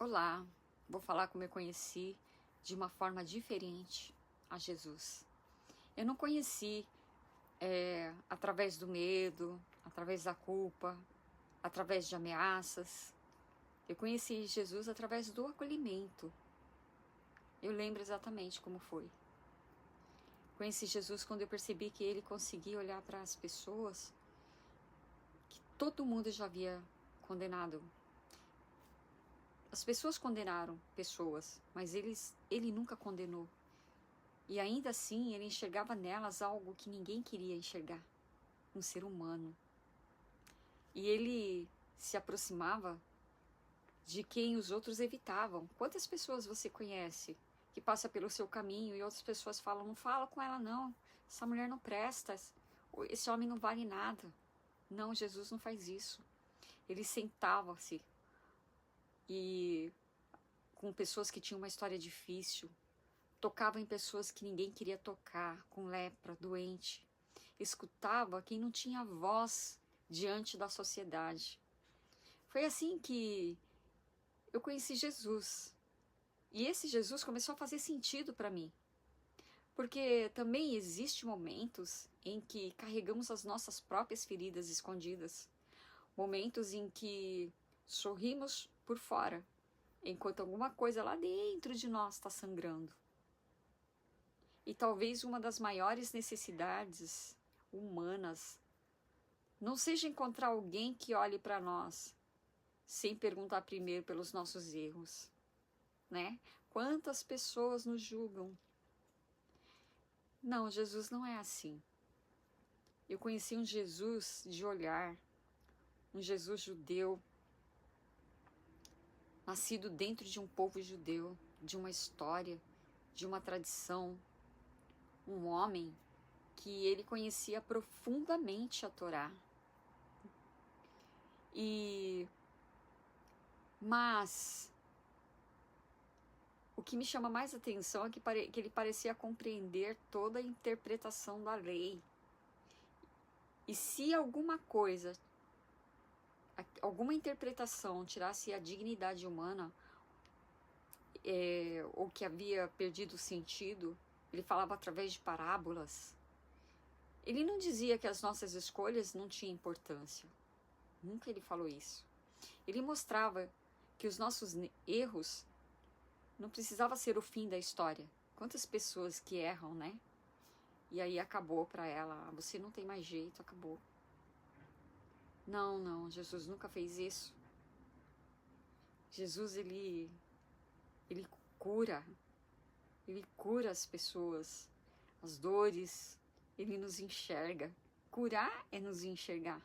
Olá, vou falar como eu conheci de uma forma diferente a Jesus. Eu não conheci através do medo, através da culpa, através de ameaças. Eu conheci Jesus através do acolhimento. Eu lembro exatamente como foi. Conheci Jesus quando eu percebi que ele conseguia olhar para as pessoas que todo mundo já havia condenado. As pessoas condenaram pessoas, mas ele nunca condenou. E ainda assim, ele enxergava nelas algo que ninguém queria enxergar, um ser humano. E ele se aproximava de quem os outros evitavam. Quantas pessoas você conhece que passa pelo seu caminho e outras pessoas falam, não fala com ela não, essa mulher não presta, esse homem não vale nada. Não, Jesus não faz isso. Ele sentava-se e com pessoas que tinham uma história difícil, tocava em pessoas que ninguém queria tocar, com lepra, doente. Escutava quem não tinha voz diante da sociedade. Foi assim que eu conheci Jesus. E esse Jesus começou a fazer sentido para mim. Porque também existem momentos em que carregamos as nossas próprias feridas escondidas. Momentos em que sorrimos por fora, enquanto alguma coisa lá dentro de nós está sangrando. E talvez uma das maiores necessidades humanas não seja encontrar alguém que olhe para nós sem perguntar primeiro pelos nossos erros, né? Quantas pessoas nos julgam? Não, Jesus não é assim. Eu conheci um Jesus de olhar, um Jesus judeu, nascido dentro de um povo judeu, de uma história, de uma tradição, um homem que ele conhecia profundamente a Torá. Mas o que me chama mais atenção é que ele parecia compreender toda a interpretação da lei. E se alguma coisa, alguma interpretação tirasse a dignidade humana, ou que havia perdido o sentido, ele falava através de parábolas. Ele não dizia que as nossas escolhas não tinham importância. Nunca ele falou isso. Ele mostrava que os nossos erros não precisava ser o fim da história. Quantas pessoas que erram, né? E aí acabou para ela, você não tem mais jeito, acabou. Não, Jesus nunca fez isso. Jesus, ele cura. Ele cura as pessoas, as dores, ele nos enxerga. Curar é nos enxergar.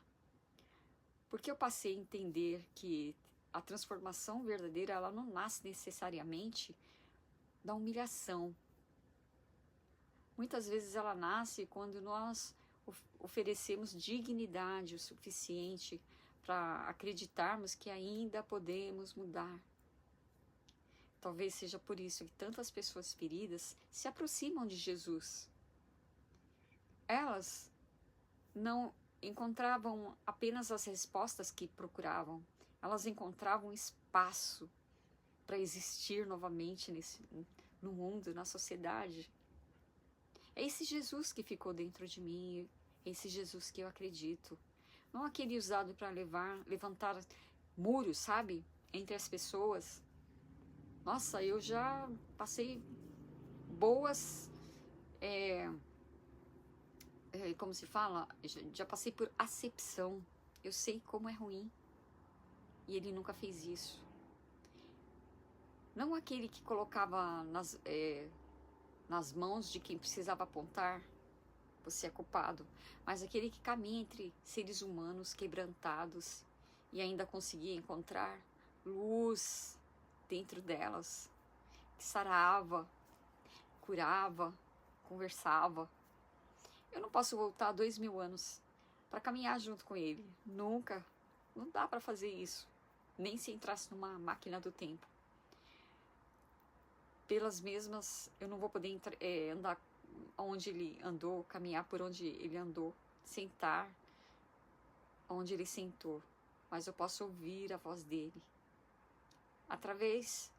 Porque eu passei a entender que a transformação verdadeira, ela não nasce necessariamente da humilhação. Muitas vezes ela nasce quando nós oferecemos dignidade o suficiente para acreditarmos que ainda podemos mudar. Talvez seja por isso que tantas pessoas feridas se aproximam de Jesus. Elas não encontravam apenas as respostas que procuravam, elas encontravam espaço para existir novamente no mundo, na sociedade. É esse Jesus que ficou dentro de mim, é esse Jesus que eu acredito. Não aquele usado para levantar muros, sabe? Entre as pessoas. Nossa, eu já passei boas... como se fala? Já passei por acepção. Eu sei como é ruim. E ele nunca fez isso. Não aquele que colocava nas mãos de quem precisava apontar, você é culpado, mas aquele que caminha entre seres humanos quebrantados e ainda conseguia encontrar luz dentro delas, que sarava, curava, conversava. Eu não posso voltar 2000 anos para caminhar junto com ele, nunca, não dá para fazer isso, nem se entrasse numa máquina do tempo. Pelas mesmas, eu não vou poder andar onde ele andou, caminhar por onde ele andou, sentar onde ele sentou, mas eu posso ouvir a voz dele. através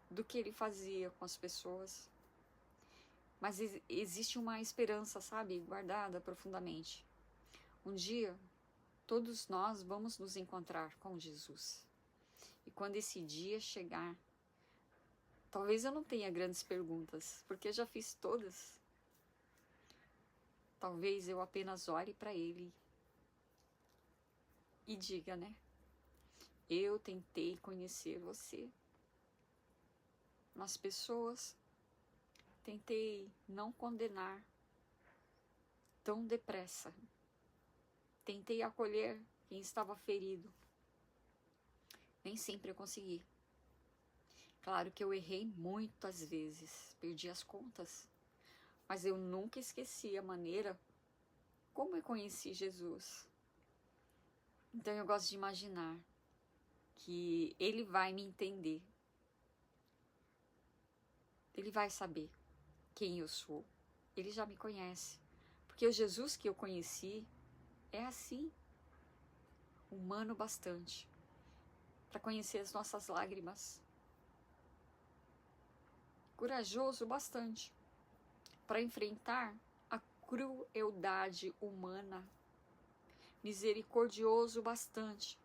do que ele fazia com as pessoas. Mas existe uma esperança, sabe, guardada profundamente. Um dia, todos nós vamos nos encontrar com Jesus. E quando esse dia chegar, talvez eu não tenha grandes perguntas, porque eu já fiz todas. Talvez eu apenas ore para Ele e diga, né? Eu tentei conhecer você nas pessoas, tentei não condenar tão depressa, tentei acolher quem estava ferido. Nem sempre eu consegui. Claro que eu errei muitas vezes, perdi as contas, mas eu nunca esqueci a maneira como eu conheci Jesus. Então eu gosto de imaginar que Ele vai me entender. Ele vai saber quem eu sou. Ele já me conhece. Porque o Jesus que eu conheci é assim, humano bastante, para conhecer as nossas lágrimas. Corajoso bastante, para enfrentar a crueldade humana. Misericordioso bastante,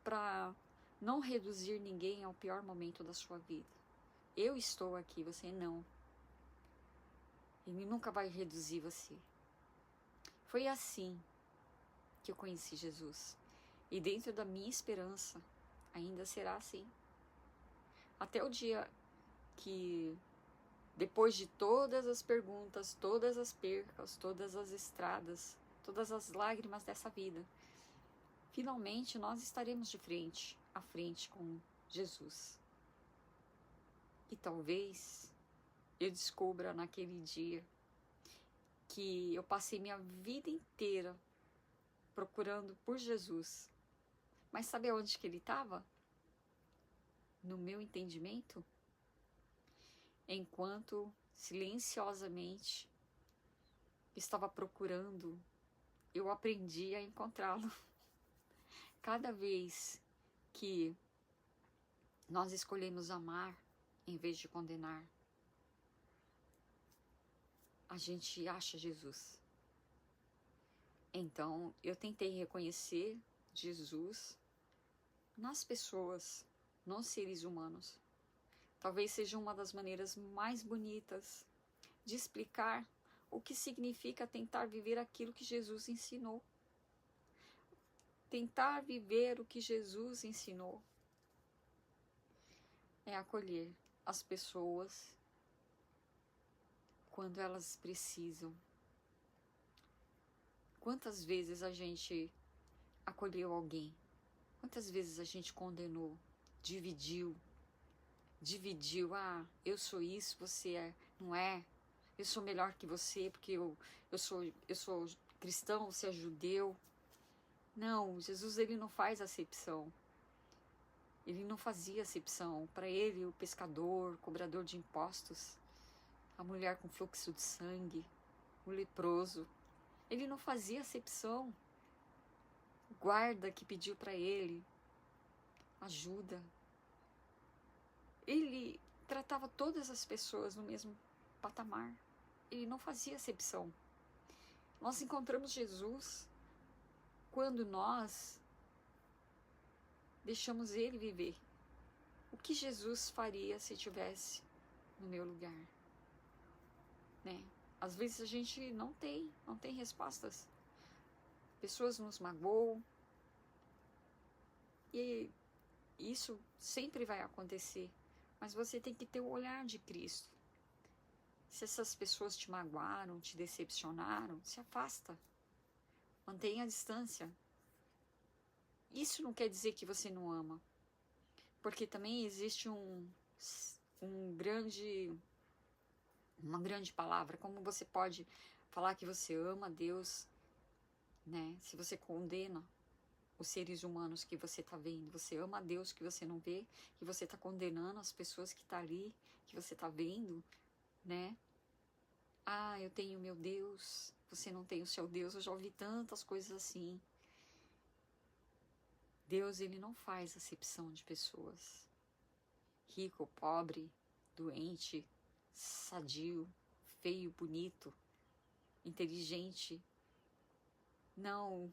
para não reduzir ninguém ao pior momento da sua vida. Eu estou aqui, você não. Ele nunca vai reduzir você. Foi assim que eu conheci Jesus. E dentro da minha esperança, ainda será assim. Até o dia que, depois de todas as perguntas, todas as percas, todas as estradas, todas as lágrimas dessa vida, finalmente nós estaremos de frente a frente com Jesus. E talvez eu descubra naquele dia que eu passei minha vida inteira procurando por Jesus. Mas sabe onde que ele estava? No meu entendimento? Enquanto silenciosamente estava procurando, eu aprendi a encontrá-lo. Cada vez que nós escolhemos amar em vez de condenar, a gente acha Jesus. Então, eu tentei reconhecer Jesus nas pessoas, nos seres humanos. Talvez seja uma das maneiras mais bonitas de explicar o que significa tentar viver aquilo que Jesus ensinou. Tentar viver o que Jesus ensinou é acolher as pessoas quando elas precisam. Quantas vezes a gente acolheu alguém? Quantas vezes a gente condenou, dividiu, eu sou isso, você não é, eu sou melhor que você porque eu sou cristão, você é judeu. Não, Jesus ele não faz acepção. Ele não fazia acepção. Para ele, o pescador, cobrador de impostos, a mulher com fluxo de sangue, o leproso, ele não fazia acepção. O guarda que pediu para ele ajuda. Ele tratava todas as pessoas no mesmo patamar. Ele não fazia acepção. Nós encontramos Jesus quando nós deixamos ele viver. O que Jesus faria se estivesse no meu lugar? Né? Às vezes a gente não tem respostas. Pessoas nos magoam. E isso sempre vai acontecer. Mas você tem que ter o olhar de Cristo. Se essas pessoas te magoaram, te decepcionaram, se afasta. Mantenha a distância. Isso não quer dizer que você não ama. Porque também existe uma grande palavra. Como você pode falar que você ama Deus, né? Se você condena os seres humanos que você está vendo, você ama a Deus que você não vê, que você está condenando as pessoas que estão ali, que você está vendo, né? Ah, eu tenho meu Deus, você não tem o seu Deus. Eu já ouvi tantas coisas assim. Deus, ele não faz acepção de pessoas. Rico, pobre, doente, sadio, feio, bonito, inteligente. Não,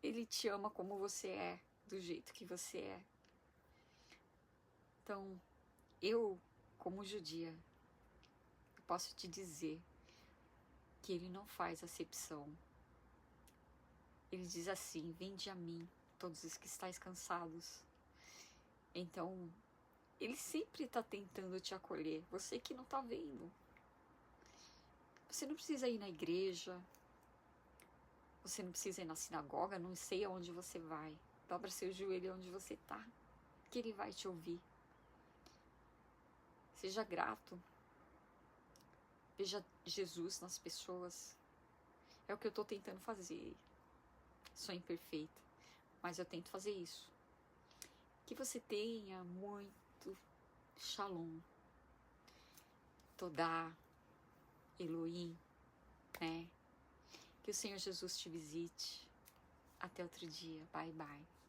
ele te ama como você é, do jeito que você é. Então, eu, como judia, posso te dizer que ele não faz acepção. Ele diz assim: vinde a mim, todos os que estáis cansados. Então, ele sempre está tentando te acolher, você que não está vendo. Você não precisa ir na igreja, você não precisa ir na sinagoga, não sei aonde você vai. Dobra seu joelho onde você está, que ele vai te ouvir. Seja grato. Veja Jesus nas pessoas. É o que eu estou tentando fazer. Sou imperfeita, mas eu tento fazer isso. Que você tenha muito Shalom, Todá, Elohim, né? Que o Senhor Jesus te visite. Até outro dia. Bye, bye.